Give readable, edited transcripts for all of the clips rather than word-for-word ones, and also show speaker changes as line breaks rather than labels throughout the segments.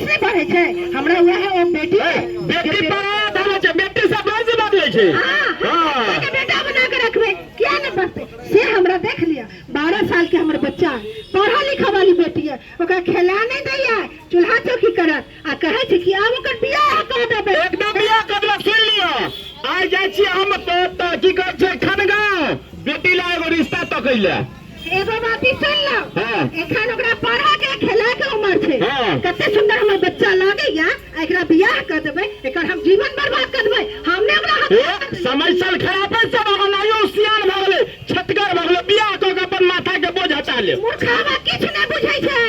से बढ़े छे हमरा हुआ है ओ बेटी
पढ़ा धाने छे बेटी से बाजी बात ले छे।
हां के बेटा बना के रखबे क्या न पढ़ते से हमरा देख लिया 12 साल के हमर बच्चा पढ़ा लिखा वाली बेटी है ओकरा खेला नहीं दैया चूल्हा चौकी करत आ कहे छे कि आब ओकर बियाह कर देबे
एकदम बियाह करला सुन लियो आ जाय छी हम तो की कहै छै खनगांव बेटी ला एगो रिश्ता तकैले
एगो बात सुन लो एखन ओकरा पढ़ा के खेला के उम्र छे कते सुंदर हमर बच्चा लागैया एकरा बियाह कर देबै एकर हम जीवन बर्बाद कर देबै हमने ओकरा
समय साल खराब है सब बनायो सियान भ गेलै छटगर भ गेलै बियाह क के अपन माथा के बोझ हटा ले
मूर्खवा किछ नै बुझै छै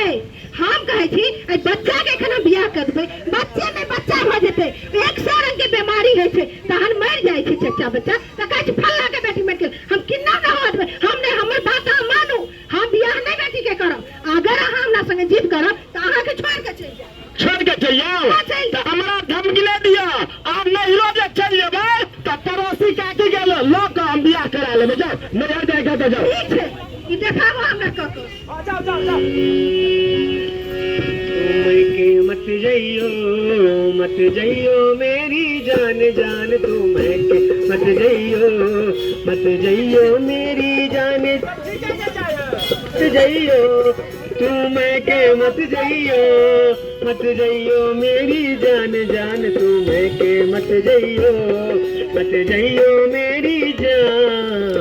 हम कहै छी ए बच्चा के एखन बियाह कर देबै बच्चे में बच्चा भ जेतै 100 रंग के बीमारी है छै तहन मर जाय छै चच्चा बच्चा त कहै छै फल्ला के बेटी मर गेल हम किन्ना न होत हमने हमर बात मानू हम बियाह नै बेटी के करब अगर अहाँ हमरा संगे जीत करब त अहाँ के छोड़ के चल जाओ
छोड़ के चल जाओ त हमरा धमकी ले दिया आप नहीं रो जे चल जेबै त पड़ोसी काकी गेल लोग हम बियाह करा लेबै जाओ नजर दे के त जाओ
ठीक छै ई देखाबो हमरा कको
जाओ जाओ जाओ
मत जइयो मेरी जान जान तू मैं के मत जइयो मेरी जान जइयो तू मैं के मत जइयो मेरी जान जान तू मैं के मत जइयो मेरी जान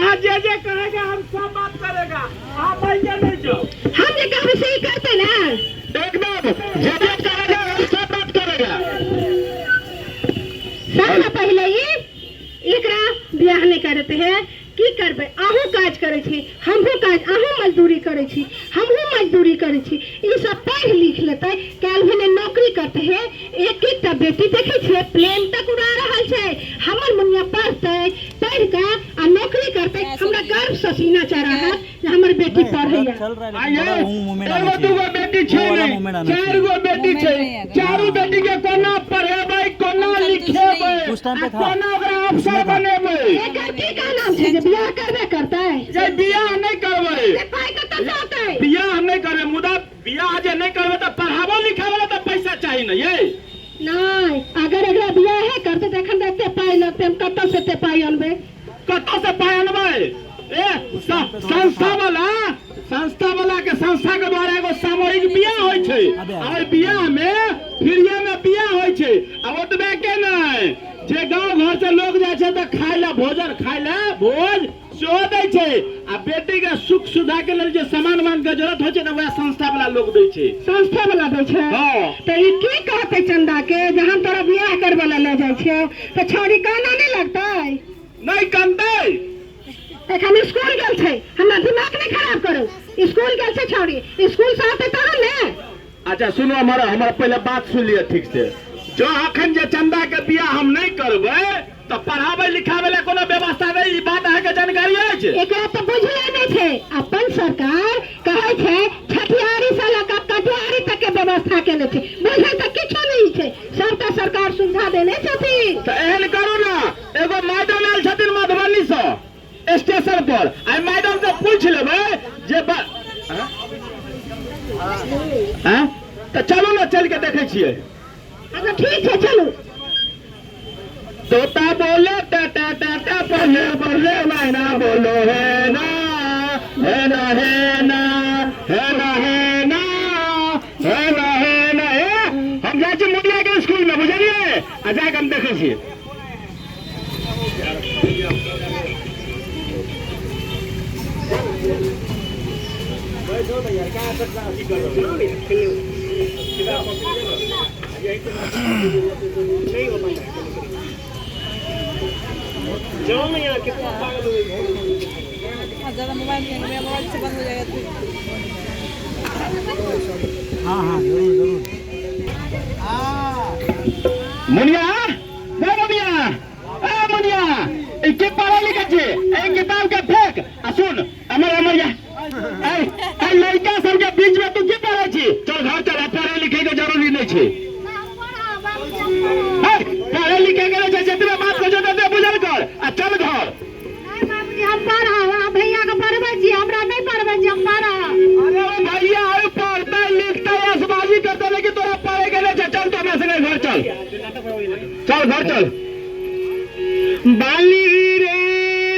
आज जे कहेगा हम सब बात करेगा आप ऐसे नहीं जाओ
हम जे कहबे सही करते ना
एकदम जे कहेगा हम सब बात करेगा
सबसे पहले एकरा बियाह नहीं करते हैं की करबे अहू काज करे छी हमहू काज अहू मजदूरी करे छी हमहू मजदूरी करे छी ई सब पढ़ लिख लेते काल भने नौकरी करते हैं एक एकटा बेटी देखे छे प्लेन तक उड़ा रहल छे हमर मुनिया पढ़ते पढ़ के आ नौकरी करते हमरा गर्व से सीना चढ़ा है जे हमर बेटी पढ़ैया
एगो दूगो बेटी छे चार गो बेटी छे चारू बेटी के कोना पढ़ेबै कोना लिखेबै कोना ओकरा अफसर बनेबै
एकर की का नाम छे जे बियाह करबे करते
जे बियाह नहीं करबै
से पाई कत जाते
बियाह नहीं करबै मुदा बियाह जे नहीं करबै त पढ़ाबो लिखाबो त पैसा चाहिए न ये
नहीं अगर एकरा बियाह है करते त एखन एते पाई लगते हम कत से ते पाई अनबे
कत से पाई अनबै ए संस्था वाला के संस्था के द्वारा एगो सामूहिक बियाह होय छै और बियाह में फ्रीए में बियाह होय छै आ ओतबे के नहीं जे गांव घर से लोग जाय छै त खाय ला भोजन खाय ला भोज सेहो दै छै आ बेटी के सुख सुविधा के लेल जे सामान मान के जरूरत होय छै न वह संस्था वाला लोग दै छै
संस्था वाला दै छै
हां
त ई की कहते चंदा के जहां तोरा बियाह करबे ला ले जाय छै त छोरी काना नहीं लगतै
नहीं कानतै
एखन स्कूल गेल छै हमरा दिमाग नहीं खराब करू स्कूल गेल छै छोरी स्कूल से आते तहन ने
अच्छा सुनो हमारा पहले बात सुन लिया ठीक से जो अखन जे चंदा के बियाह हम नहीं करबै तो पढ़ावे लिखावे ला कोनो व्यवस्था नहीं ई बात अहाँ के जानकारी अछि
एकरा तो बुझले नहीं छै अपन सरकार कहै छै छठियारी से लगा कटियारी तक के व्यवस्था केने छै बुझे त किछो नहीं छै सबटा सरकार सुविधा देने छथिन
तो एहन करू ना एगो मैडम आयल छथिन मधुबनी से स्टेशन पर आई मैडम से पूछ लेबै जे हां तो चलो ना चल के देखे छियै
अच्छा ठीक है चलो
तोता बोले टाटा टाटा पहले बोले मैना बोलो है ना है ना है ना है ना है ना है ना है ना हम जाय छी मुनिया के स्कूल में बुझलिए आ जाके हम देखे छियै
जाओ मैं यहाँ कितना पागल हो गई
ज़्यादा मोबाइल से बंद हो जाएगा
हाँ हाँ जरूर जरूर
मुनिया मुनिया के पढ़ा लिखा छे ए किताब के फेंक आ सुन हमर ए लड़का सब के बीच में तू की पढ़ै छी चल घर चल पढ़े लिखे के जरूरी नहीं छे पढ़े लिखे के जतबे बात को जतबे बुझल कर आ चल घर
हम पढ़ा भैया
चल चल घर चल। बाली रे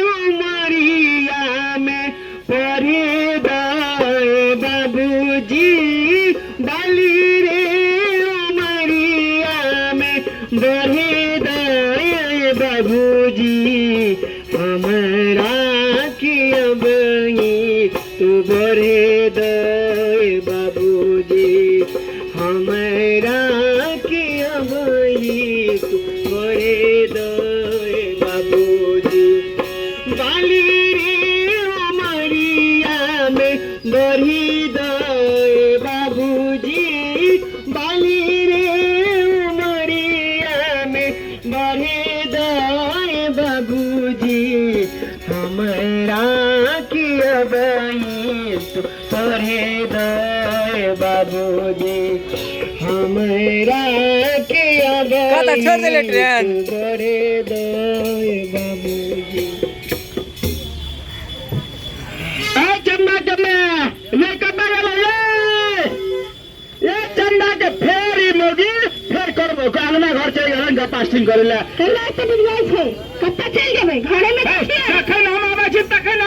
उमरिया में पढ़े गए बाबूजी, बाली रे उमरिया में बढ़े गए बाबूजी, हमारा की अब तू बढ़े गए बाबूजी, हमारा की अब तू बढ़े गए बाबूजी। बाली रे उमरिया में बढ़ी गए बाबूजी, बाली रे उमरिया में बढ़े गए बाबूजी, हमारा की अब तू बढ़े गए बाबूजी, हमारा के अब
कहता छोड़ दे ले ट्रेन।
बढ़े गए बाबूजी। चंदा ये कब ये चंदा के फेर मोगी फेर करबो अंगना घर चल गेलन पास्टिंग करे ला
कल्ला से बिगड़ाई छे, कत्ता चल जेबै घरे में
तखन हम आबै छी तखन